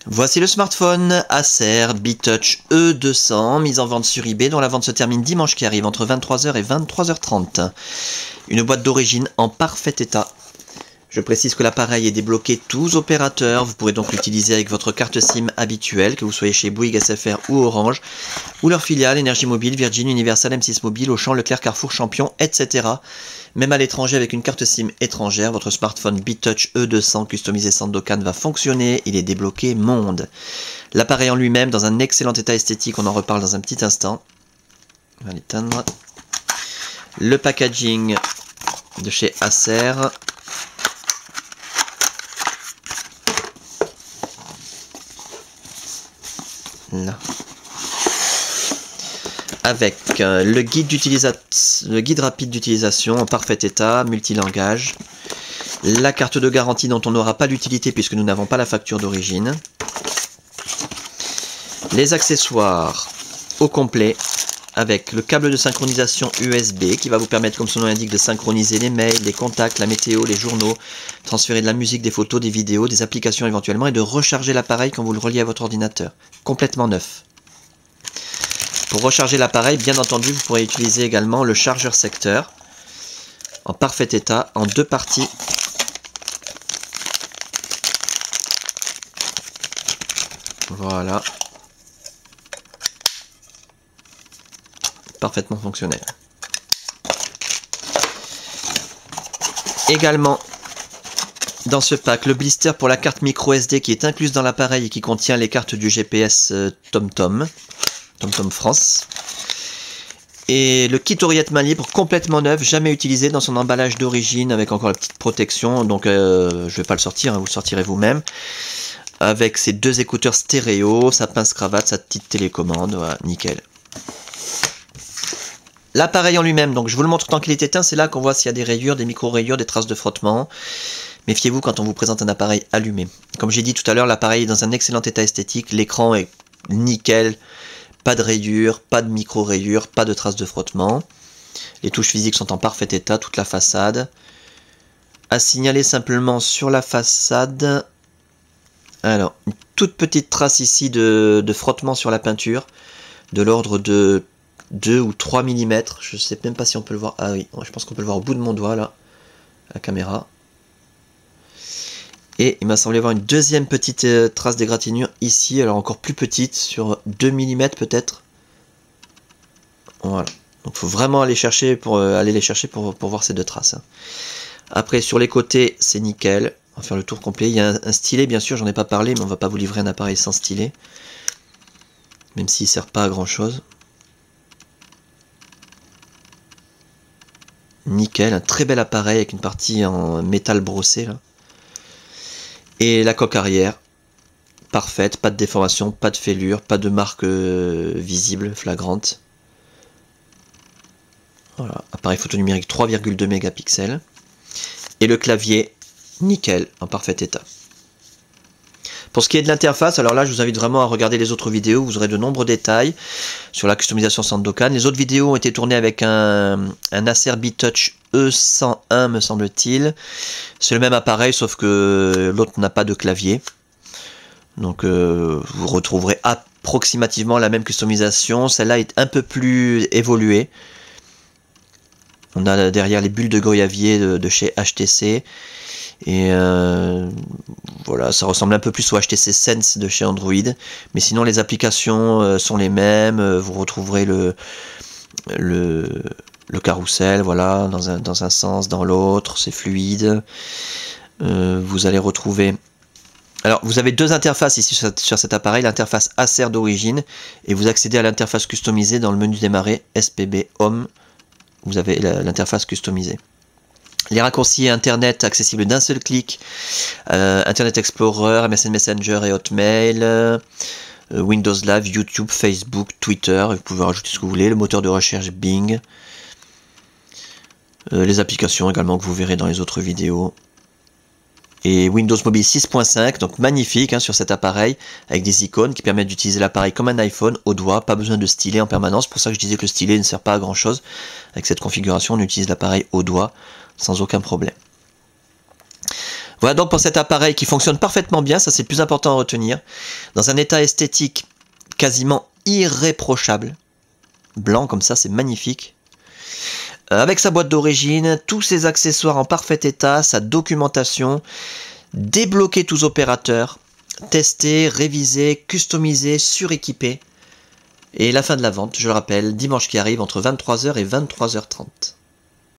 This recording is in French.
Voici le smartphone Acer B-Touch E200, mis en vente sur eBay, dont la vente se termine dimanche qui arrive entre 23h et 23h30. Une boîte d'origine en parfait état. Je précise que l'appareil est débloqué tous opérateurs, vous pourrez donc l'utiliser avec votre carte SIM habituelle, que vous soyez chez Bouygues, SFR ou Orange, ou leur filiale Énergie Mobile, Virgin, Universal, M6 Mobile, Auchan, Leclerc, Carrefour, Champion, etc. Même à l'étranger avec une carte SIM étrangère, votre smartphone B-Touch E200 customisé Sandokan va fonctionner, il est débloqué monde. L'appareil en lui-même dans un excellent état esthétique, on en reparle dans un petit instant. On va l'éteindre. Le packaging de chez Acer. Là. Avec le guide rapide d'utilisation en parfait état, multilangage, la carte de garantie dont on n'aura pas l'utilité puisque nous n'avons pas la facture d'origine, les accessoires au complet avec le câble de synchronisation USB qui va vous permettre, comme son nom l'indique, de synchroniser les mails, les contacts, la météo, les journaux, transférer de la musique, des photos, des vidéos, des applications éventuellement et de recharger l'appareil quand vous le reliez à votre ordinateur. Complètement neuf. Pour recharger l'appareil, bien entendu, vous pourrez utiliser également le chargeur secteur en parfait état, en deux parties. Voilà. Parfaitement fonctionnel. Également, dans ce pack, le blister pour la carte micro SD qui est incluse dans l'appareil et qui contient les cartes du GPS TomTom France. Et le kit oreillette main libre complètement neuf, jamais utilisé dans son emballage d'origine avec encore la petite protection. Donc je ne vais pas le sortir, hein, vous le sortirez vous-même. Avec ses deux écouteurs stéréo, sa pince cravate, sa petite télécommande, voilà, nickel. L'appareil en lui-même, donc je vous le montre tant qu'il est éteint, c'est là qu'on voit s'il y a des rayures, des micro-rayures, des traces de frottement. Méfiez-vous quand on vous présente un appareil allumé. Comme j'ai dit tout à l'heure, l'appareil est dans un excellent état esthétique, l'écran est nickel, pas de rayures, pas de micro-rayures, pas de traces de frottement. Les touches physiques sont en parfait état, toute la façade. À signaler simplement sur la façade, alors une toute petite trace ici de frottement sur la peinture, de l'ordre de 2 ou 3 mm, je ne sais même pas si on peut le voir, ah oui, je pense qu'on peut le voir au bout de mon doigt là, la caméra. Et il m'a semblé voir une deuxième petite trace d'égratignure ici, alors encore plus petite, sur 2 mm peut-être. Voilà, donc il faut vraiment aller chercher pour les chercher pour voir ces deux traces. Hein. Après sur les côtés c'est nickel, on va faire le tour complet. Il y a un stylet bien sûr, j'en ai pas parlé, mais on va pas vous livrer un appareil sans stylet. Même s'il ne sert pas à grand chose. Nickel, un très bel appareil avec une partie en métal brossé là. Et la coque arrière, parfaite, pas de déformation, pas de fêlure, pas de marque visible, flagrante. Voilà, appareil photo numérique 3,2 mégapixels. Et le clavier, nickel, en parfait état. Pour ce qui est de l'interface, alors là je vous invite vraiment à regarder les autres vidéos, vous aurez de nombreux détails sur la customisation Sandokan. Les autres vidéos ont été tournées avec un Acer B-Touch E101 me semble-t-il. C'est le même appareil sauf que l'autre n'a pas de clavier. Donc vous retrouverez approximativement la même customisation. Celle-là est un peu plus évoluée. On a derrière les bulles de Goyavier de chez HTC. Et voilà, ça ressemble un peu plus au HTC Sense de chez Android, mais sinon les applications sont les mêmes. Vous retrouverez le carrousel, voilà, dans un sens, dans l'autre, c'est fluide. Vous allez retrouver... Alors, vous avez deux interfaces ici sur cet appareil, l'interface Acer d'origine, et vous accédez à l'interface customisée dans le menu démarrer SPB Home. Vous avez l'interface customisée. Les raccourcis Internet accessibles d'un seul clic, Internet Explorer, MSN Messenger et Hotmail, Windows Live, YouTube, Facebook, Twitter, vous pouvez rajouter ce que vous voulez, le moteur de recherche Bing, les applications également que vous verrez dans les autres vidéos, et Windows Mobile 6.5, donc magnifique hein, sur cet appareil, avec des icônes qui permettent d'utiliser l'appareil comme un iPhone au doigt, pas besoin de stylet en permanence, pour ça que je disais que le stylet ne sert pas à grand chose. Avec cette configuration, on utilise l'appareil au doigt, sans aucun problème. Voilà donc pour cet appareil qui fonctionne parfaitement bien, ça c'est le plus important à retenir, dans un état esthétique quasiment irréprochable, blanc comme ça, c'est magnifique, avec sa boîte d'origine, tous ses accessoires en parfait état, sa documentation, débloquer tous opérateurs, tester, réviser, customiser, suréquiper, et la fin de la vente, je le rappelle, dimanche qui arrive entre 23h et 23h30.